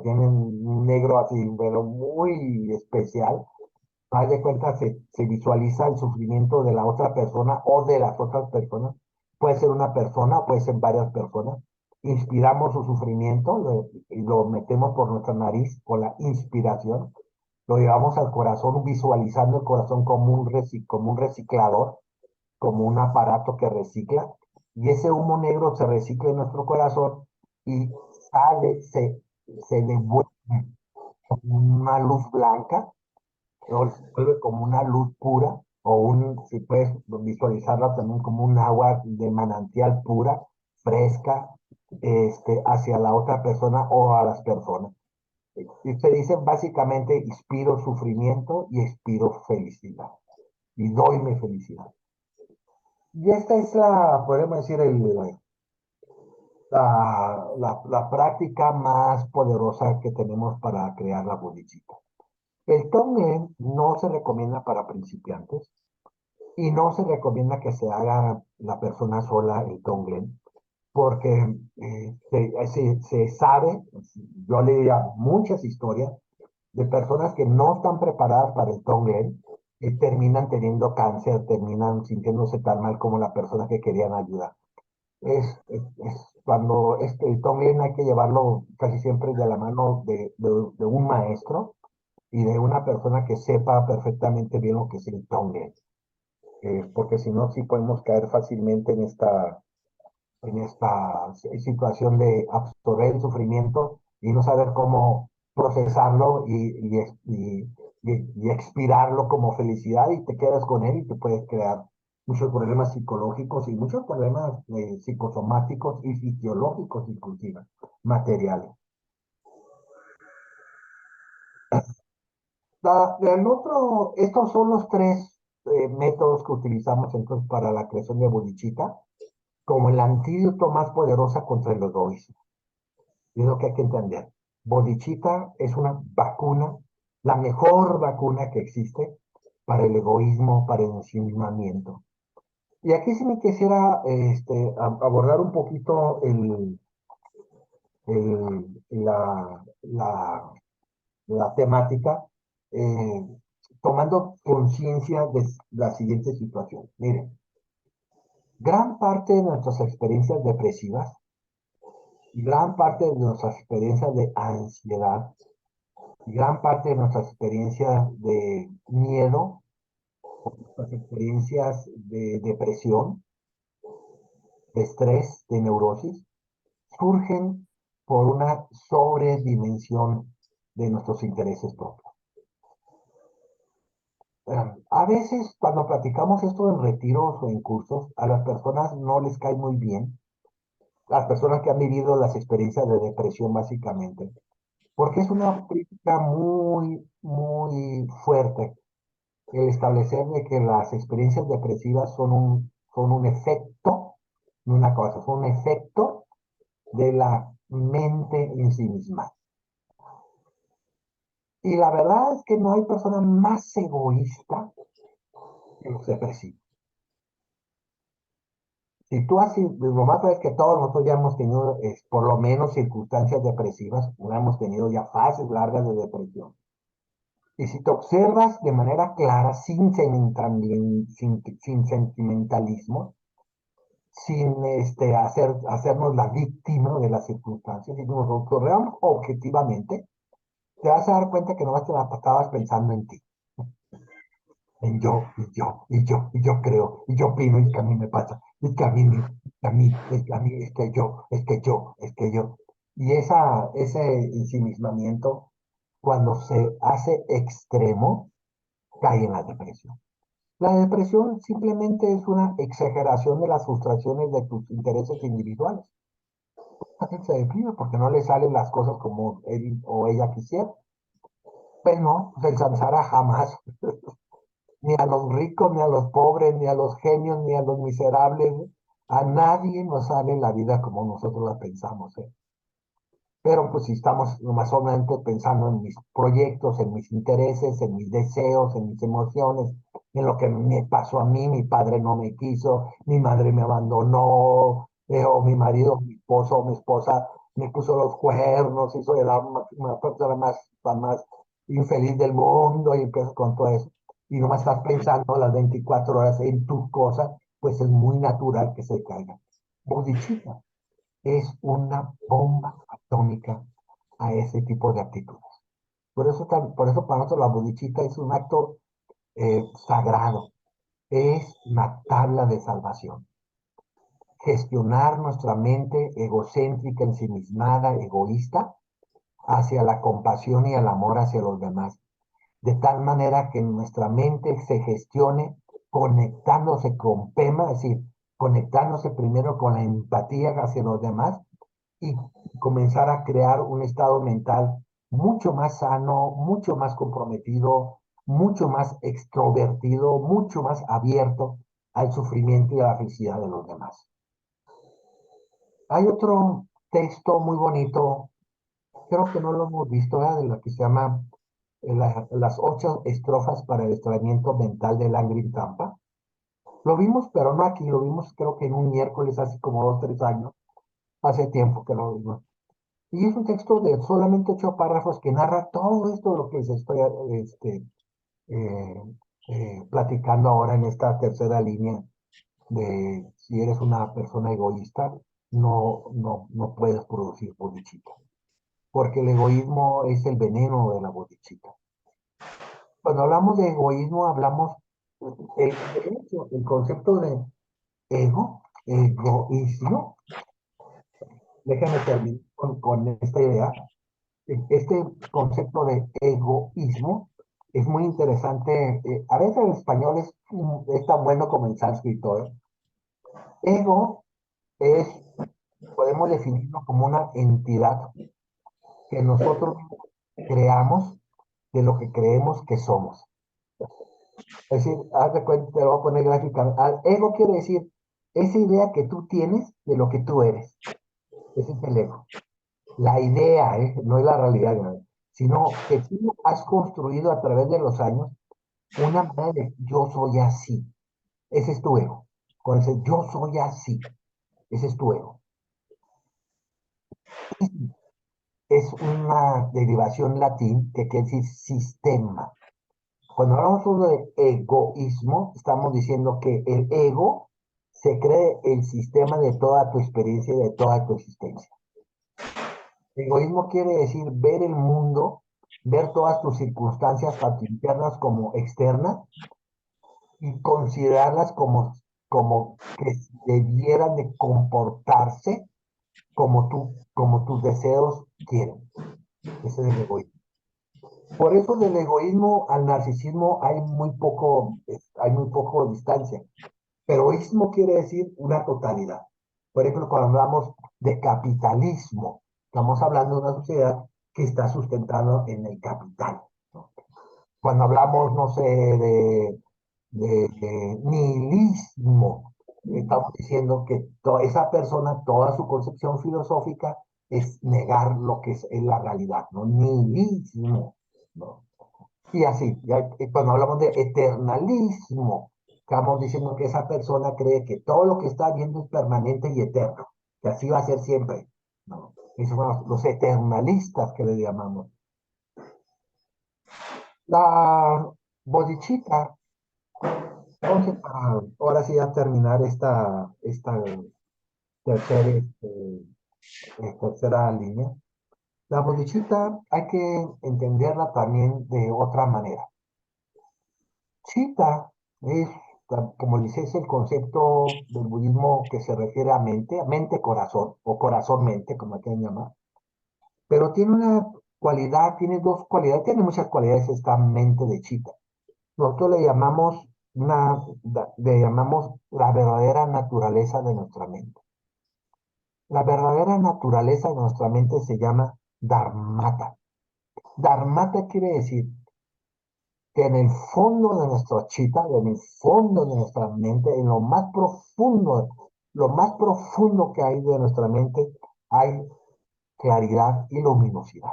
tienen un negro así, pero muy especial. Haz de cuenta, se visualiza el sufrimiento de la otra persona o de las otras personas. Puede ser una persona o puede ser varias personas. Inspiramos su sufrimiento y lo metemos por nuestra nariz con la inspiración. Lo llevamos al corazón, visualizando el corazón como un reciclador, como un aparato que recicla. Y ese humo negro se recicla en nuestro corazón y se devuelve una luz blanca o se vuelve como una luz pura, si puedes visualizarla también como un agua de manantial pura, fresca, hacia la otra persona o a las personas. Y se dice básicamente, inspiro sufrimiento y expiro felicidad. Y doyme felicidad. Y esta es podemos decir, la práctica más poderosa que tenemos para crear la bodhicitta. El Tonglen no se recomienda para principiantes y no se recomienda que se haga la persona sola el Tonglen, porque se sabe, yo leía muchas historias de personas que no están preparadas para el Tonglen y terminan teniendo cáncer, terminan sintiéndose tan mal como la persona que querían ayudar. cuando el Tonglen hay que llevarlo casi siempre de la mano de un maestro y de una persona que sepa perfectamente bien lo que es el Tonglen. Porque si no, sí podemos caer fácilmente en esta situación de absorber el sufrimiento y no saber cómo procesarlo y expirarlo como felicidad y te quedas con él y te puedes crear muchos problemas psicológicos y muchos problemas psicosomáticos y fisiológicos inclusive, materiales. Estos son los tres métodos que utilizamos entonces para la creación de bodichita como el antídoto más poderoso contra el egoísmo. Y es lo que hay que entender. Bodichita es una vacuna, la mejor vacuna que existe para el egoísmo, para el ensimismamiento. Y aquí sí me quisiera abordar un poquito la temática, eh, tomando conciencia de la siguiente situación. Miren, gran parte de nuestras experiencias depresivas y gran parte de nuestras experiencias de ansiedad gran parte de nuestras experiencias de miedo, nuestras experiencias de depresión, de estrés, de neurosis, surgen por una sobredimensión de nuestros intereses propios. A veces cuando platicamos esto en retiros o en cursos, a las personas no les cae muy bien, las personas que han vivido las experiencias de depresión básicamente, porque es una crítica muy, muy fuerte el establecer de que las experiencias depresivas son un efecto, no una cosa, son un efecto de la mente en sí misma. Y la verdad es que no hay persona más egoísta que los depresivos. Si tú así, lo más es que todos nosotros ya hemos tenido, por lo menos, circunstancias depresivas, no hemos tenido ya fases largas de depresión. Y si te observas de manera clara, sin sentimentalismo, sin hacernos la víctima de las circunstancias, y nos observamos objetivamente, te vas a dar cuenta que nomás te la estabas pensando en ti, en y yo creo, y yo opino, y que a mí me pasa, y que a mí, es que yo, es que yo, es que yo. Y ese ensimismamiento, cuando se hace extremo, cae en la depresión. La depresión simplemente es una exageración de las frustraciones de tus intereses individuales. La gente se deprime porque no le salen las cosas como él o ella quisiera. Pues no, se alcanzará jamás, ni a los ricos, ni a los pobres, ni a los genios, ni a los miserables. A nadie nos sale la vida como nosotros la pensamos, ¿eh? Pero pues si estamos más o menos pensando en mis proyectos, en mis intereses, en mis deseos, en mis emociones, en lo que me pasó a mí, mi padre no me quiso, mi madre me abandonó, o mi marido, mi esposo o mi esposa me puso los cuernos, y soy la persona más infeliz del mundo y empiezas con todo eso. Y nomás estás pensando las 24 horas en tus cosas, pues es muy natural que se caiga. Bodichita es una bomba atómica a ese tipo de actitudes. Por eso para nosotros la bodichita es un acto sagrado, es una tabla de salvación. Gestionar nuestra mente egocéntrica, ensimismada, egoísta, hacia la compasión y el amor hacia los demás, de tal manera que nuestra mente se gestione conectándose con PEMA, es decir, conectándose primero con la empatía hacia los demás y comenzar a crear un estado mental mucho más sano, mucho más comprometido, mucho más extrovertido, mucho más abierto al sufrimiento y a la felicidad de los demás. Hay otro texto muy bonito, creo que no lo hemos visto, de lo que se llama las 8 estrofas para el estreñimiento mental de Langrin Tampa. Lo vimos, pero no aquí, lo vimos creo que en un miércoles hace como 2, 3 años, hace tiempo que lo vimos. Y es un texto de solamente 8 párrafos que narra todo esto de lo que les estoy este, eh, platicando ahora en esta tercera línea de si eres una persona egoísta, no puedes producir bodichita, porque el egoísmo es el veneno de la bodichita. Cuando hablamos de egoísmo, hablamos, de hecho, el concepto de egoísmo, déjame terminar con esta idea. Este concepto de egoísmo es muy interesante. A veces el español es tan bueno como el sánscrito, ¿eh? Ego es, podemos definirlo como una entidad que nosotros creamos de lo que creemos que somos. Es decir, haz de cuenta, te lo voy a poner gráficamente. Ego quiere decir esa idea que tú tienes de lo que tú eres. Ese es el ego. La idea, no es la realidad, ¿no? Sino que tú has construido a través de los años una manera de yo soy así. Ese es tu ego. Cuando dices yo soy así, ese es tu ego. Es una derivación latín que quiere decir sistema. Cuando hablamos solo de egoísmo, estamos diciendo que el ego se cree el sistema de toda tu experiencia y de toda tu existencia. Egoísmo quiere decir ver el mundo, ver todas tus circunstancias, tanto internas como externas, y considerarlas como que debieran de comportarse como tus deseos quieren. Ese es el egoísmo. Por eso del egoísmo al narcisismo hay muy poco distancia. Pero ismo quiere decir una totalidad. Por ejemplo, cuando hablamos de capitalismo, estamos hablando de una sociedad que está sustentada en el capital, ¿no? Cuando hablamos, no sé, de nihilismo, estamos diciendo que esa persona, toda su concepción filosófica es negar lo que es la realidad, ¿no? Nihilismo, ¿no? Y así, cuando hablamos de eternalismo, estamos diciendo que esa persona cree que todo lo que está viendo es permanente y eterno, que así va a ser siempre, ¿no? Esos son los eternalistas que le llamamos. La bodichita, entonces, para ahora sí a terminar esta tercera, tercera línea, la bodichita hay que entenderla también de otra manera. Chita es, como dice, es el concepto del budismo que se refiere a mente-corazón, o corazón-mente, como quieren llamar, pero tiene una cualidad, tiene dos cualidades, tiene muchas cualidades esta mente de Chita. Nosotros le llamamos la verdadera naturaleza de nuestra mente. La verdadera naturaleza de nuestra mente se llama Dharmata. Dharmata quiere decir que en el fondo de nuestra chita, en el fondo de nuestra mente, en lo más profundo que hay de nuestra mente, hay claridad y luminosidad.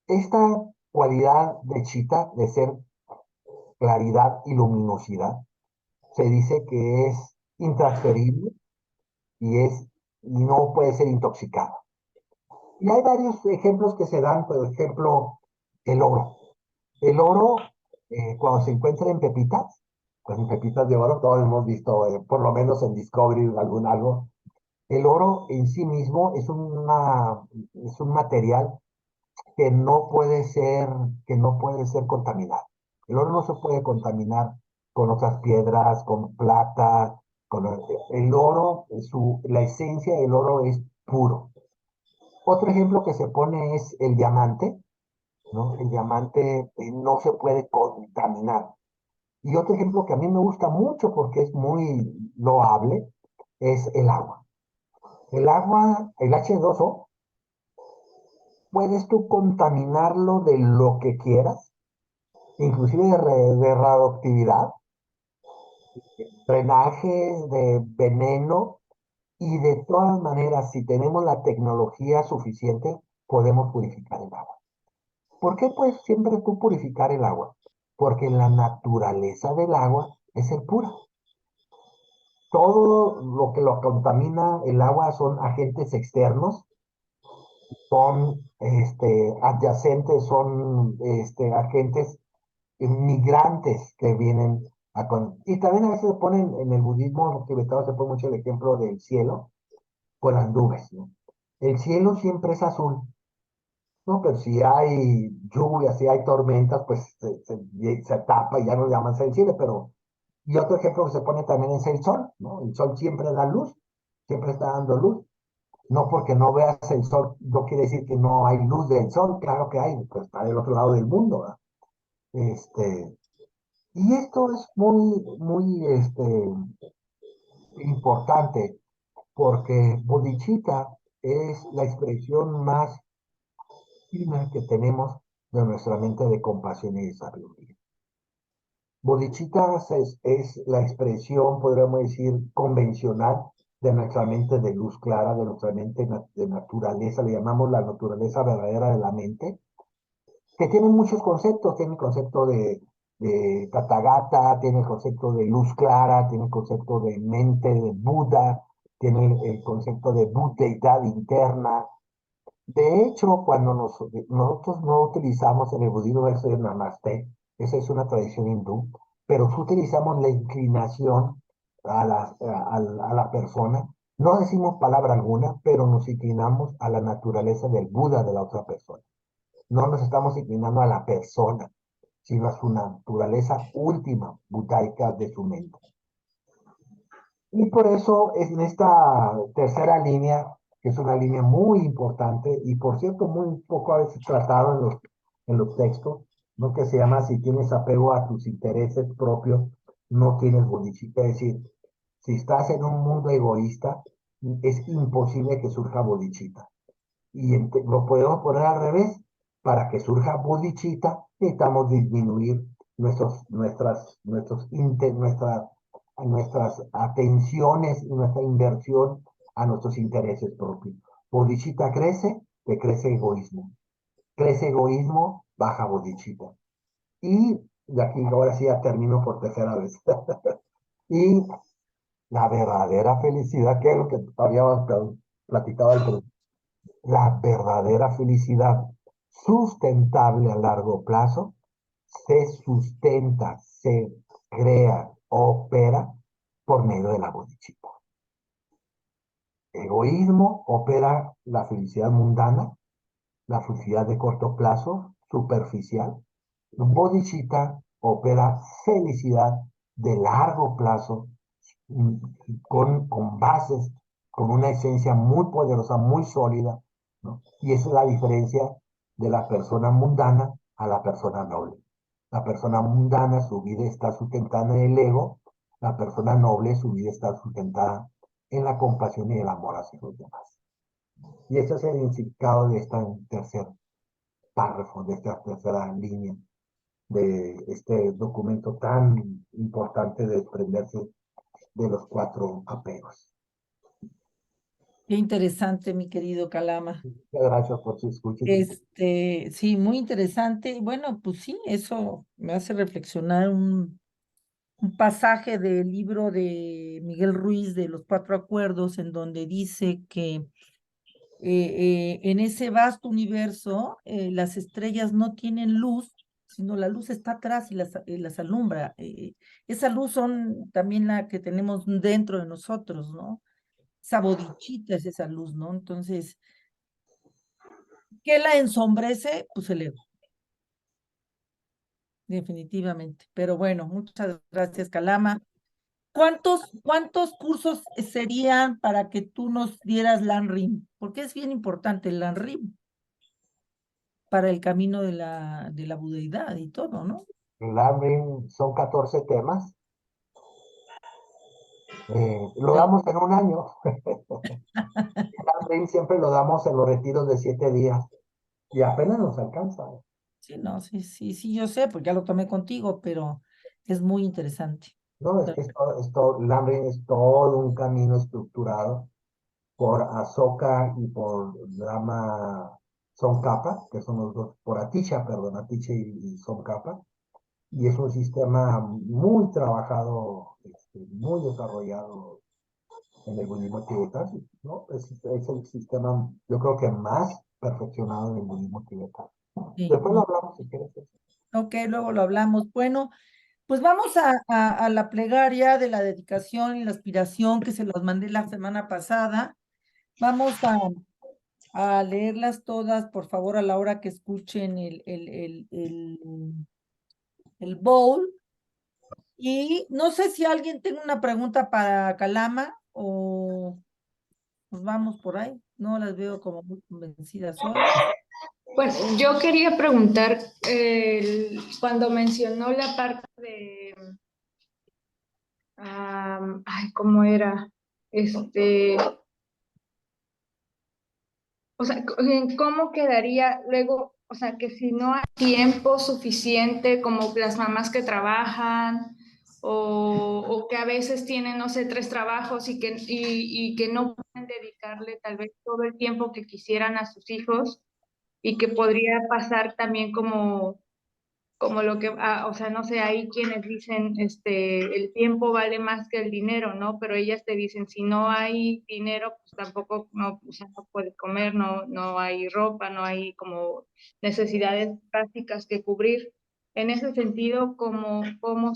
Esta cualidad de chita, de ser claridad y luminosidad, se dice que es intransferible y no puede ser intoxicada. Y hay varios ejemplos que se dan, por ejemplo, el oro. El oro, cuando se encuentra en pepitas, pues en pepitas de oro, todos hemos visto, por lo menos en Discovery algo, el oro en sí mismo es un material que no puede ser, que no puede ser contaminado. El oro no se puede contaminar con otras piedras, con plata, el oro, la esencia del oro es puro. Otro ejemplo que se pone es el diamante, ¿no? El diamante no se puede contaminar. Y otro ejemplo que a mí me gusta mucho porque es muy loable es el agua. El agua, el H2O, puedes tú contaminarlo de lo que quieras, inclusive de radioactividad, drenaje, de veneno, y de todas maneras, si tenemos la tecnología suficiente, podemos purificar el agua. ¿Por qué pues siempre tú purificar el agua? Porque la naturaleza del agua es el pura. Todo lo que lo contamina el agua son agentes externos, son adyacentes, son agentes migrantes que vienen Y también a veces se ponen en el budismo tibetano, se pone mucho el ejemplo del cielo con las nubes, ¿no? El cielo siempre es azul, ¿no? Pero si hay lluvia, si hay tormentas, pues se tapa y ya no llaman el cielo, pero... Y otro ejemplo que se pone también es el sol, ¿no? El sol siempre da luz, siempre está dando luz. No porque no veas el sol, no quiere decir que no hay luz del sol, claro que hay, pues está del otro lado del mundo, ¿verdad? Este, y esto es muy importante porque bodhicitta es la expresión más fina que tenemos de nuestra mente de compasión y de sabiduría. Bodhicitta es la expresión, podríamos decir, convencional de nuestra mente de luz clara, de nuestra mente de naturaleza, le llamamos la naturaleza verdadera de la mente, que tiene muchos conceptos, tiene el concepto de Tathagata, tiene el concepto de luz clara, tiene el concepto de mente de Buda, tiene el concepto de budeidad interna. De hecho, cuando nosotros no utilizamos en el budismo eso de Namaste, esa es una tradición hindú, pero sí utilizamos la inclinación a la persona. No decimos palabra alguna, pero nos inclinamos a la naturaleza del Buda de la otra persona. No nos estamos inclinando a la persona, sino a su naturaleza última, budaica de su mente. Y por eso en esta tercera línea, que es una línea muy importante y por cierto muy poco a veces tratado en los textos, ¿no? Que se llama si tienes apego a tus intereses propios, no tienes bodhisattva. Es decir, si estás en un mundo egoísta, es imposible que surja bodhisattva. Y lo podemos poner al revés. Para que surja bodhicitta, necesitamos disminuir nuestras atenciones y nuestra inversión a nuestros intereses propios. Bodhicitta crece, que crece egoísmo. Crece egoísmo, baja bodhicitta. Y de aquí ahora sí ya termino por tercera vez. Y la verdadera felicidad, que es lo que habíamos platicado al principio, la verdadera felicidad sustentable a largo plazo se sustenta, se crea, opera por medio de la bodhicitta. Egoísmo opera la felicidad mundana, la felicidad de corto plazo, superficial. Bodhicitta opera felicidad de largo plazo, mm, con bases, con una esencia muy poderosa, muy sólida, ¿no? Y esa es la diferencia de la persona mundana a la persona noble. La persona mundana, su vida está sustentada en el ego; la persona noble, su vida está sustentada en la compasión y el amor hacia los demás. Y ese es el significado de este tercer párrafo, de esta tercera línea, de este documento tan importante de desprenderse de los cuatro apegos. Qué interesante, mi querido Calama. Muchas gracias por su escucha. Sí, muy interesante. Y bueno, pues sí, eso me hace reflexionar un pasaje del libro de Miguel Ruiz de los Cuatro Acuerdos, en donde dice que en ese vasto universo las estrellas no tienen luz, sino la luz está atrás y las alumbra. Esa luz son también la que tenemos dentro de nosotros, ¿no? Esa bodichita es esa luz, ¿no? Entonces, ¿qué la ensombrece? Pues el ego, definitivamente. Pero bueno, muchas gracias, Calama. ¿Cuántos cursos serían para que tú nos dieras LANRIM? Porque es bien importante el LANRIM para el camino de la budeidad y todo, ¿no? El Lamrim son 14 temas. Lo Sí, damos en un año. El Lamrim siempre lo damos en los retiros de 7 días. Y apenas nos alcanza. sí, no, sí, yo sé, porque ya lo tomé contigo, pero es muy interesante. No, es que Lamrim es todo un camino estructurado por Asoka y por Lama Tsongkhapa, que son los dos, por Atisha, perdón, Atisha y Tsongkhapa. Y es un sistema muy trabajado, muy desarrollado en el budismo tibetano, ¿no? Es el sistema, yo creo que más perfeccionado en el budismo tibetano. Sí, Después lo hablamos si quieres. ok, luego lo hablamos. Bueno, Pues vamos a la plegaria de la dedicación y la aspiración que se las mandé la semana pasada. Vamos a leerlas todas, por favor, a la hora que escuchen el bowl. Y no sé si alguien tiene una pregunta para Calama o nos vamos por ahí. No las veo como muy convencidas hoy. Bueno, yo quería preguntar, cuando mencionó la parte de, ay, ¿cómo era? O sea, ¿cómo quedaría luego? O sea, que si no hay tiempo suficiente, como las mamás que trabajan, o que a veces tienen, no sé, 3 trabajos y que no pueden dedicarle tal vez todo el tiempo que quisieran a sus hijos, y que podría pasar también como lo que, o sea, no sé, hay quienes dicen, el tiempo vale más que el dinero, ¿no? Pero ellas te dicen, si no hay dinero, pues tampoco, no, o sea, no puedes comer, no hay ropa, no hay como necesidades básicas que cubrir. En ese sentido, ¿cómo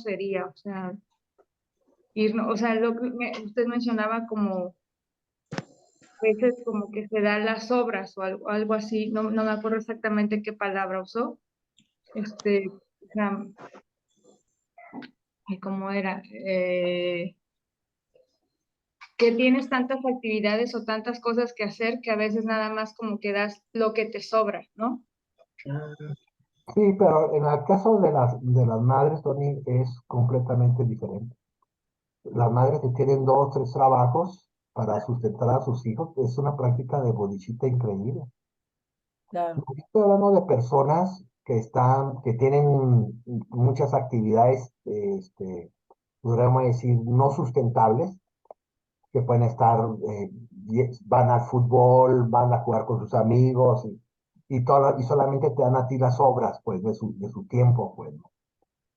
sería? O sea, o sea, lo que usted mencionaba como a veces como que se dan las obras o algo así, no me acuerdo exactamente qué palabra usó, o sea, y cómo era, que tienes tantas actividades o tantas cosas que hacer que a veces nada más como que das lo que te sobra, ¿no? Sí, pero en el caso de las madres, Tony, es completamente diferente. Las madres que tienen 2, 3 trabajos para sustentar a sus hijos, es una práctica de bodichita increíble. Claro, Estoy hablando de personas que tienen muchas actividades, podríamos decir, no sustentables, que pueden estar, van al fútbol, van a jugar con sus amigos y solamente te dan a ti las obras, pues, de su tiempo, pues, ¿no?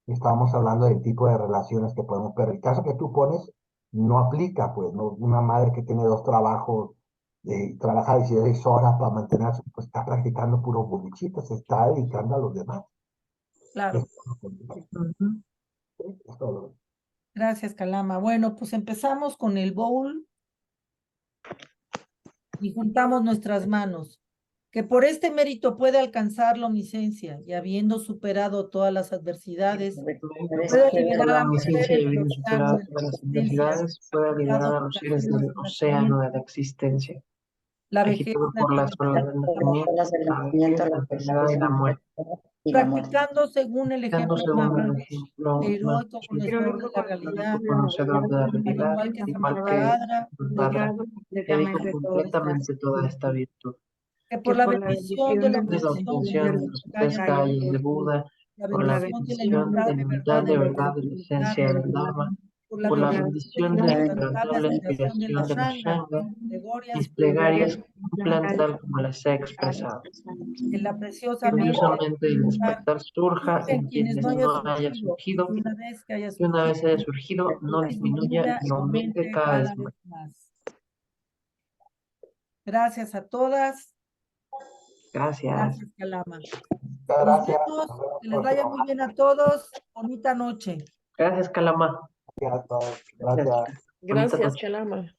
Y estábamos hablando del tipo de relaciones que podemos ver. El caso que tú pones no aplica, pues, ¿no? Una madre que tiene 2 trabajos, trabaja 16 horas para mantenerse, pues está practicando puro bolichito, se está dedicando a los demás. claro. Es todo Ujú. es todo. Gracias, Calama. Bueno, pues empezamos con el bowl y juntamos nuestras manos. Que por este mérito puede alcanzar la omnisciencia y habiendo superado todas las adversidades, puede Por liberar la a los omnisciencia seres y del habiendo océano superado de la todas las existencia, adversidades, puede liberar agitados a por los las seres olas del del océano de nacimiento, la existencia, la vejez, agitado la por las enfermedad olas del y la muerte, nacimiento, la vejez, la enfermedad y la muerte, practicando según el dando ejemplo según el más ejemplo más heroico conocedor de Heroico la realidad, conocedor de la al realidad, igual que igual Samagadra, que Padre, dedica completamente todo esto. completamente toda esta virtud. que Que por la por la bendición de bendición la de De la obtención de obtención los de los 3 calles de calles de Buda, Buda, la por la bendición de la bendición humildad de la de humildad verdad de de la verdad de la esencia del Dharma, por la por la bendición bendición de de la implantar la inquebrantable aspiración de la inspiración de la Shanga, Shanga, plegorias mis plegarias cumplan tal como las he expresado. que la preciosa Que mente diosamente el despertar surja surja en en quienes quienes no haya no haya surgido, surgido, y una vez que haya que una surgido, vez haya surgido no disminuya disminuya y y aumente aumente cada vez cada vez más. más. Gracias a todas. Gracias. Gracias, Calama. Muchas Nos gracias. vemos. Nos vemos Que les vaya muy próximo bien a todos. Bonita noche. Gracias, Calama. martes. Gracias. Gracias. Bonita Gracias, noche. Calama.